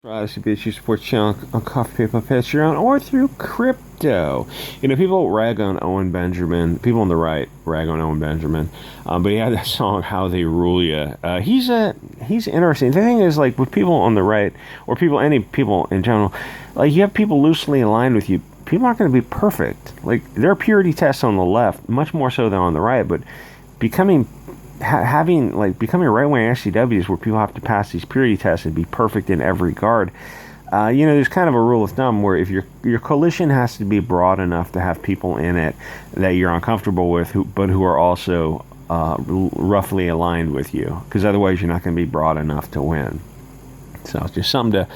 Odysee, bitch, you support channel on Coffee Paper Patreon or through crypto. You know, people rag on Owen Benjamin. People on the right rag on Owen Benjamin, but he had that song "How They Rule Ya." He's interesting. The thing is, like with people on the right or any people in general, like you have people loosely aligned with you. People aren't going to be perfect. Like there are purity tests on the left, much more so than on the right. But becoming right-wing SCWs where people have to pass these purity tests and be perfect in every regard. There's kind of a rule of thumb where if your coalition has to be broad enough to have people in it that you're uncomfortable with, but who are also roughly aligned with you, because otherwise you're not going to be broad enough to win. So it's just something to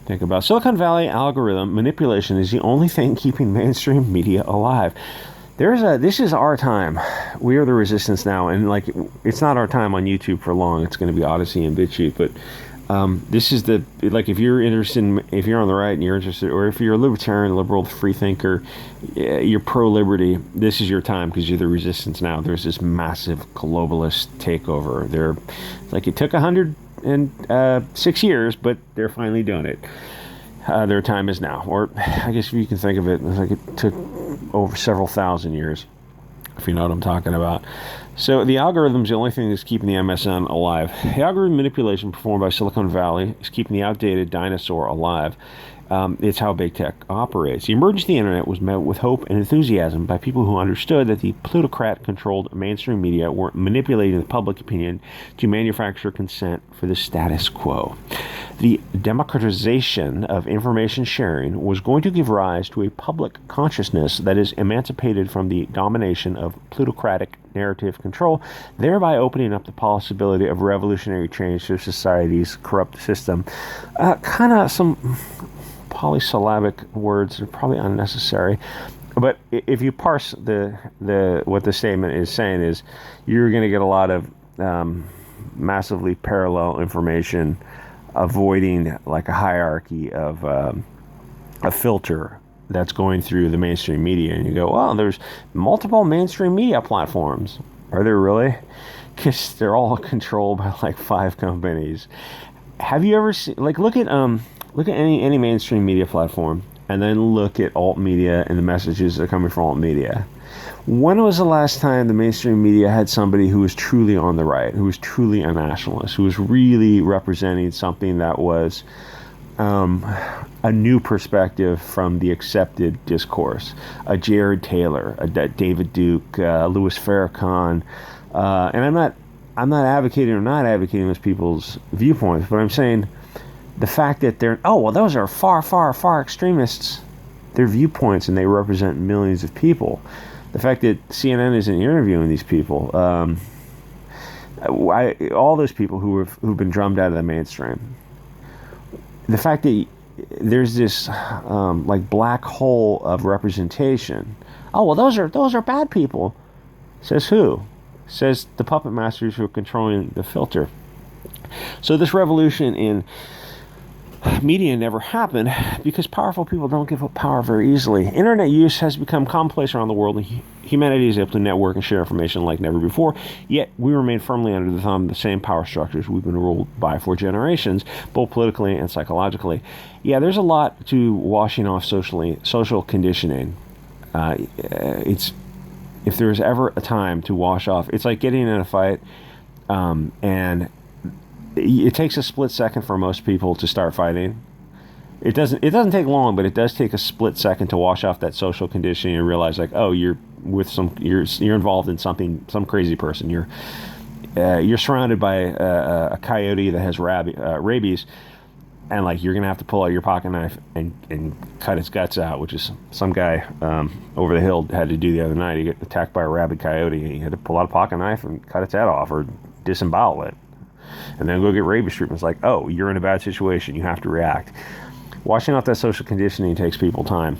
think about. Silicon Valley algorithm manipulation is the only thing keeping mainstream media alive. This is our time. We are the resistance now, and like it's not our time on YouTube for long. It's going to be Odysee and BitChute, but this is if you're interested, if you're on the right and you're interested, or if you're a libertarian, liberal, free thinker, you're pro-liberty. This is your time because you're the resistance now. There's this massive globalist takeover. It took 106 years, but they're finally doing it. Their time is now, or I guess if you can think of it, it's like it took over several thousand years, if you know what I'm talking about. So the algorithm is the only thing that's keeping the MSM alive. The algorithm manipulation performed by Silicon Valley is keeping the outdated dinosaur alive. It's how big tech operates. The emergence of the internet was met with hope and enthusiasm by people who understood that the plutocrat-controlled mainstream media were manipulating the public opinion to manufacture consent for the status quo. The democratization of information sharing was going to give rise to a public consciousness that is emancipated from the domination of plutocratic narrative control, thereby opening up the possibility of revolutionary change to society's corrupt system. Kind of some polysyllabic words are probably unnecessary, but if you parse what the statement is saying is you're going to get a lot of massively parallel information, avoiding like a hierarchy of a filter that's going through the mainstream media, and you go, well, there's multiple mainstream media platforms. Are there really? Because they're all controlled by like 5 companies. Have you ever seen, look at any mainstream media platform, and then look at alt media and the messages that are coming from alt media. When was the last time the mainstream media had somebody who was truly on the right, who was truly a nationalist, who was really representing something that was a new perspective from the accepted discourse? A Jared Taylor, a David Duke, Louis Farrakhan, and I'm not advocating or not advocating those people's viewpoints, but I'm saying the fact that those are far extremists, their viewpoints, and they represent millions of people. The fact that CNN isn't interviewing these people, all those people who've been drummed out of the mainstream. The fact that there's this black hole of representation. Those are bad people. Says who? Says the puppet masters who are controlling the filter. So this revolution in media never happened because powerful people don't give up power very easily. Internet use has become commonplace around the world, and humanity is able to network and share information like never before, yet we remain firmly under the thumb of the same power structures we've been ruled by for generations, both politically and psychologically. Yeah, there's a lot to washing off social conditioning. If there's ever a time to wash off, it's like getting in a fight, and it takes a split second for most people to start fighting. It doesn't take long, but it does take a split second to wash off that social conditioning and realize you're involved in something, some crazy person. You're surrounded by a coyote that has rabies, and you're gonna have to pull out your pocket knife and cut its guts out, which is some guy over the hill had to do the other night. He got attacked by a rabid coyote, and he had to pull out a pocket knife and cut its head off or disembowel it, and then go get rabies treatment. It's you're in a bad situation, you have to react. Washing out that social conditioning takes people time.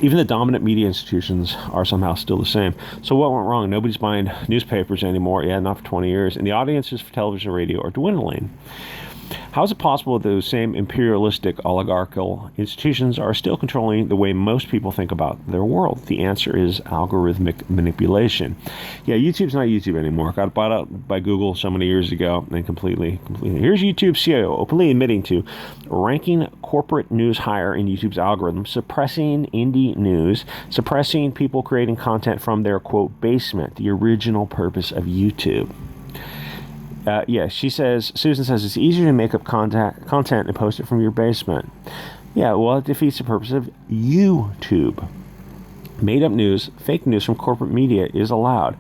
Even the dominant media institutions are somehow still the same. So what went wrong? Nobody's buying newspapers anymore. Yeah, not for 20 years. And the audiences for television and radio are dwindling. How is it possible that those same imperialistic oligarchical institutions are still controlling the way most people think about their world? The answer is algorithmic manipulation. Yeah, YouTube's not YouTube anymore. Got bought out by Google so many years ago and completely. Here's YouTube's CIO openly admitting to ranking corporate news higher in YouTube's algorithm, suppressing indie news, suppressing people creating content from their, quote, basement, the original purpose of YouTube. Susan says it's easier to make up content and post it from your basement. Yeah, well, it defeats the purpose of YouTube. Made up news, fake news from corporate media is allowed.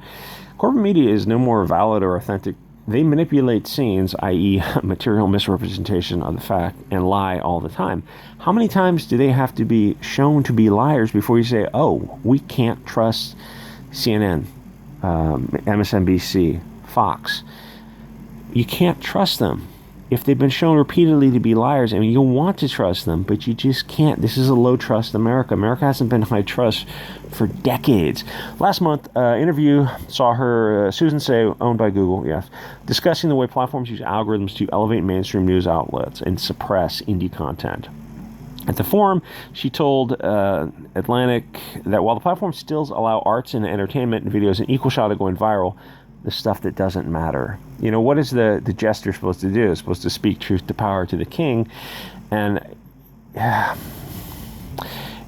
Corporate media is no more valid or authentic. They manipulate scenes, i.e. material misrepresentation of the fact, and lie all the time. How many times do they have to be shown to be liars before you say, oh, we can't trust CNN, MSNBC, Fox? You can't trust them. If they've been shown repeatedly to be liars, I mean, you want to trust them, but you just can't. This is a low-trust America. America hasn't been high trust for decades. Last month, interview saw her, Susan Say, owned by Google, yes, discussing the way platforms use algorithms to elevate mainstream news outlets and suppress indie content. At the forum, she told Atlantic that while the platforms still allow arts and entertainment and videos an equal shot of going viral, the stuff that doesn't matter. You know, what is the jester supposed to do? It's supposed to speak truth to power to the king. And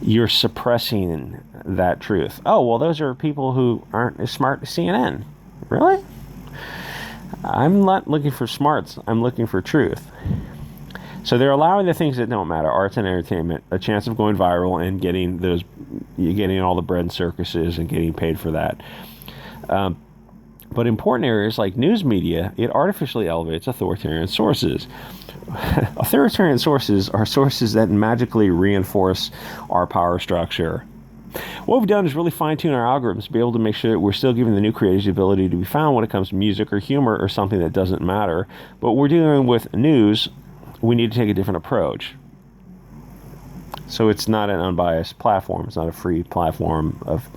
you're suppressing that truth. Oh, well, those are people who aren't as smart as CNN. Really? I'm not looking for smarts. I'm looking for truth. So they're allowing the things that don't matter, arts and entertainment, a chance of going viral and getting all the bread and circuses and getting paid for that. But important areas like news media, it artificially elevates authoritarian sources. Authoritarian sources are sources that magically reinforce our power structure. What we've done is really fine-tune our algorithms to be able to make sure that we're still giving the new creators the ability to be found when it comes to music or humor or something that doesn't matter. But we're dealing with news, we need to take a different approach. So it's not an unbiased platform. It's not a free platform of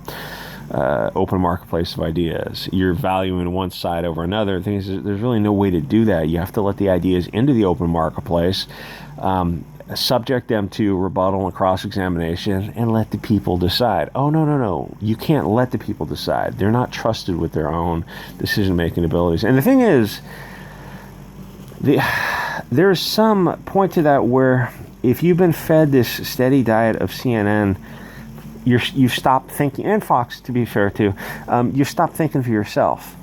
open marketplace of ideas. You're valuing one side over another. The thing is, there's really no way to do that. You have to let the ideas into the open marketplace, subject them to rebuttal and cross-examination, and let the people decide. Oh, no. You can't let the people decide. They're not trusted with their own decision-making abilities. And the thing is, there's some point to that where if you've been fed this steady diet of CNN, you've stopped thinking, and Fox, to be fair too, you've stopped thinking for yourself.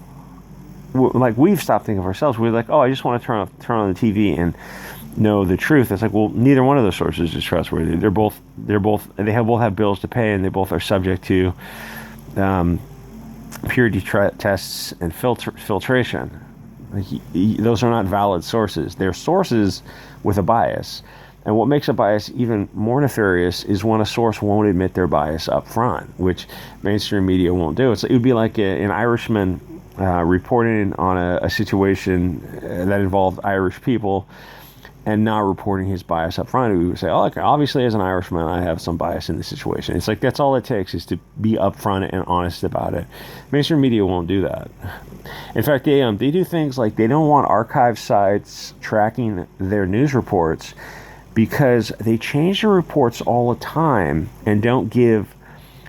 Like, we've stopped thinking of ourselves. We're like, oh, I just want to turn on the TV and know the truth. It's like, well, neither one of those sources is trustworthy. They both have bills to pay, and they both are subject to purity tests and filtration. Those are not valid sources. They're sources with a bias. And what makes a bias even more nefarious is when a source won't admit their bias up front, which mainstream media won't do. It would be like an Irishman reporting on a situation that involved Irish people and not reporting his bias up front. We would say, oh, okay, obviously as an Irishman, I have some bias in this situation. It's like, that's all it takes, is to be upfront and honest about it. Mainstream media won't do that. In fact, they do things like they don't want archive sites tracking their news reports, because they change the reports all the time and don't give.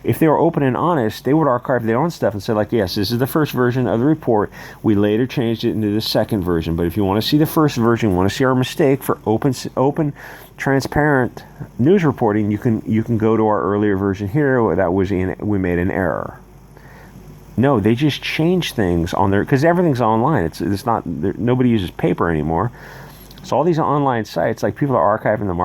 If they were open and honest, they would archive their own stuff and say, like, yes, this is the first version of the report. We later changed it into the second version. But if you want to see the first version, want to see our mistake for open, transparent news reporting, you can go to our earlier version here. We made an error. No, they just change things on there because everything's online. It's not, nobody uses paper anymore. So all these online sites, like, people are archiving them,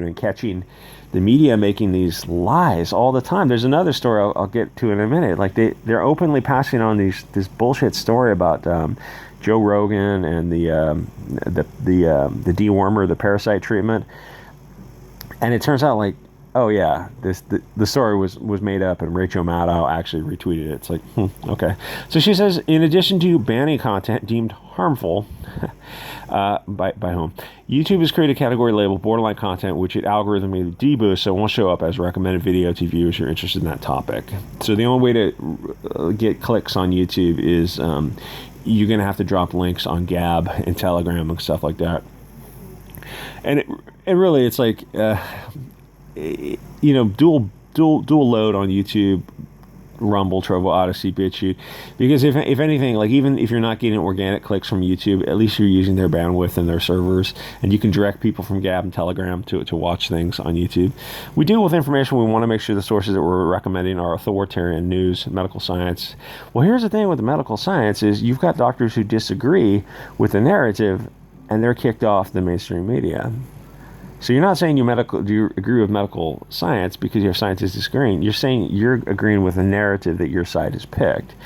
and catching the media making these lies all the time. There's another story I'll get to in a minute. Like, they're openly passing on this bullshit story about Joe Rogan and the dewormer, the parasite treatment, and it turns out, like, oh yeah, the story was made up, and Rachel Maddow actually retweeted it. It's like, okay. So she says, in addition to banning content deemed harmful by whom, YouTube has created a category labeled borderline content, which it algorithmically deboosts, so it won't show up as recommended video to view if you're interested in that topic. So the only way to get clicks on YouTube is you're going to have to drop links on Gab and Telegram and stuff like that. And it really, it's like, dual load on YouTube, Rumble, Trovo, Odysee, BitChute, because if anything, like even if you're not getting organic clicks from YouTube, at least you're using their bandwidth and their servers, and you can direct people from Gab and Telegram to watch things on YouTube. We deal with information. We want to make sure the sources that we're recommending are authoritarian news, medical science. Well, here's the thing with the medical science is you've got doctors who disagree with the narrative, and they're kicked off the mainstream media. So you're not saying do you agree with medical science because you have scientists disagreeing. You're saying you're agreeing with the narrative that your side has picked.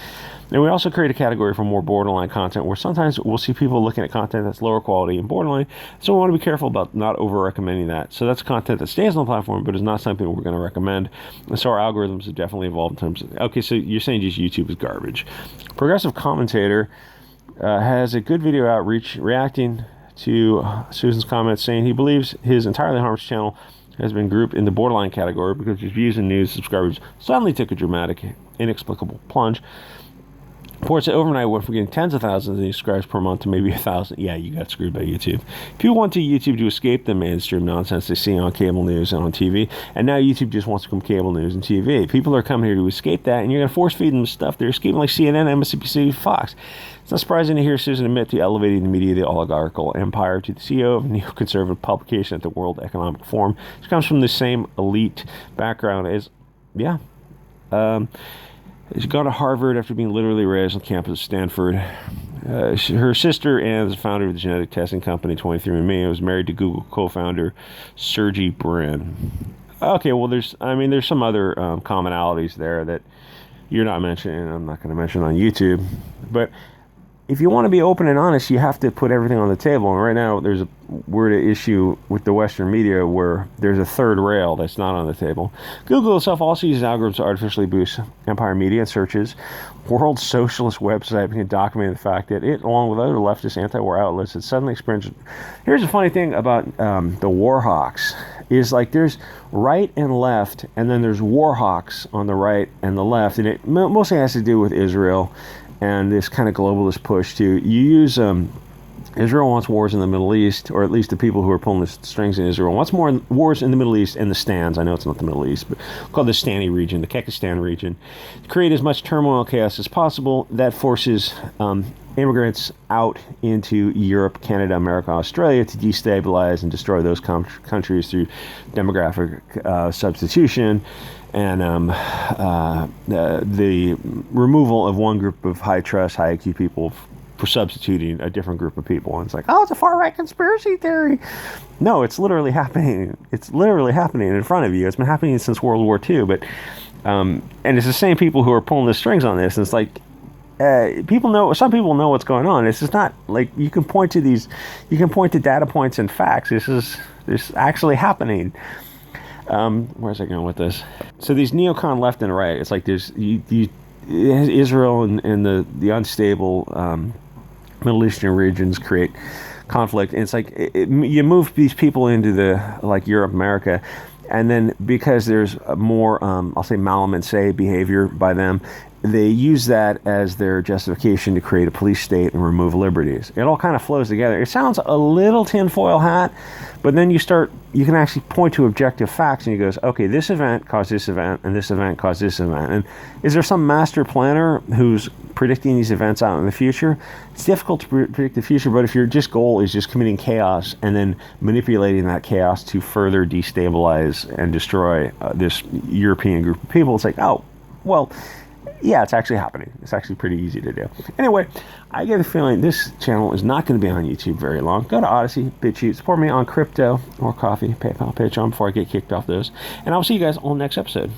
And we also create a category for more borderline content where sometimes we'll see people looking at content that's lower quality and borderline. So we want to be careful about not over-recommending that. So that's content that stays on the platform but is not something we're going to recommend. And so our algorithms have definitely evolved in terms of, okay, so you're saying just YouTube is garbage. Progressive Commentator has a good video out reacting to Susan's comments, saying he believes his entirely harmless channel has been grouped in the borderline category because his views and news subscribers suddenly took a dramatic, inexplicable plunge. Reports that overnight went from getting tens of thousands of subscribers per month to maybe 1,000. Yeah, you got screwed by YouTube. People want to YouTube to escape the mainstream nonsense they see on cable news and on TV, and now YouTube just wants to become cable news and TV. People are coming here to escape that, and you're going to force feed them stuff they're escaping, like CNN, MSNBC, Fox. It's not surprising to hear Susan admit to elevating the media, the oligarchical empire, to the CEO of a neoconservative publication at the World Economic Forum. She comes from the same elite background as, she got to Harvard after being literally raised on campus at Stanford. Her sister Anne is the founder of the genetic testing company 23andMe and was married to Google co-founder Sergey Brin. Okay, well, there's some other commonalities there that you're not mentioning, and I'm not going to mention on YouTube. But if you want to be open and honest, you have to put everything on the table. And right now, we're at an issue with the Western media where there's a third rail that's not on the table. Google itself also uses algorithms to artificially boost Empire Media searches. World Socialist website began documenting the fact that it, along with other leftist anti-war outlets, had suddenly experienced. Here's the funny thing about the war hawks is like there's right and left, and then there's war hawks on the right and the left, and it mostly has to do with Israel and this kind of globalist push to use Israel wants wars in the Middle East, or at least the people who are pulling the strings in Israel wants more wars in the Middle East and the stands. I know it's not the Middle East, but called the Stani region, the Kekistan region, to create as much turmoil and chaos as possible. That forces immigrants out into Europe, Canada, America, Australia to destabilize and destroy those countries through demographic substitution and the removal of one group of high trust, high IQ people for substituting a different group of people. And it's like, oh, it's a far-right conspiracy theory. No, it's literally happening. It's literally happening in front of you. It's been happening since World War II. But and it's the same people who are pulling the strings on this. And it's like, some people know what's going on. It's just not like you can point to data points and facts. This is actually happening. Where's I going with this? So these neocon left and right, it's like there's Israel and the unstable Middle Eastern regions create conflict, and it's like you move these people into the like Europe, America, and then because there's more I'll say malintent behavior by them, they use that as their justification to create a police state and remove liberties. It all kind of flows together. It sounds a little tinfoil hat, but then you can actually point to objective facts and you goes, okay, this event caused this event and this event caused this event. And is there some master planner who's predicting these events out in the future? It's difficult to predict the future, but if your goal is just committing chaos and then manipulating that chaos to further destabilize and destroy this European group of people, it's like, oh, well, yeah, it's actually happening. It's actually pretty easy to do. Anyway, I get a feeling this channel is not going to be on YouTube very long. Go to Odysee, BitChute, support me on crypto or coffee, PayPal, Patreon before I get kicked off those. And I'll see you guys on the next episode.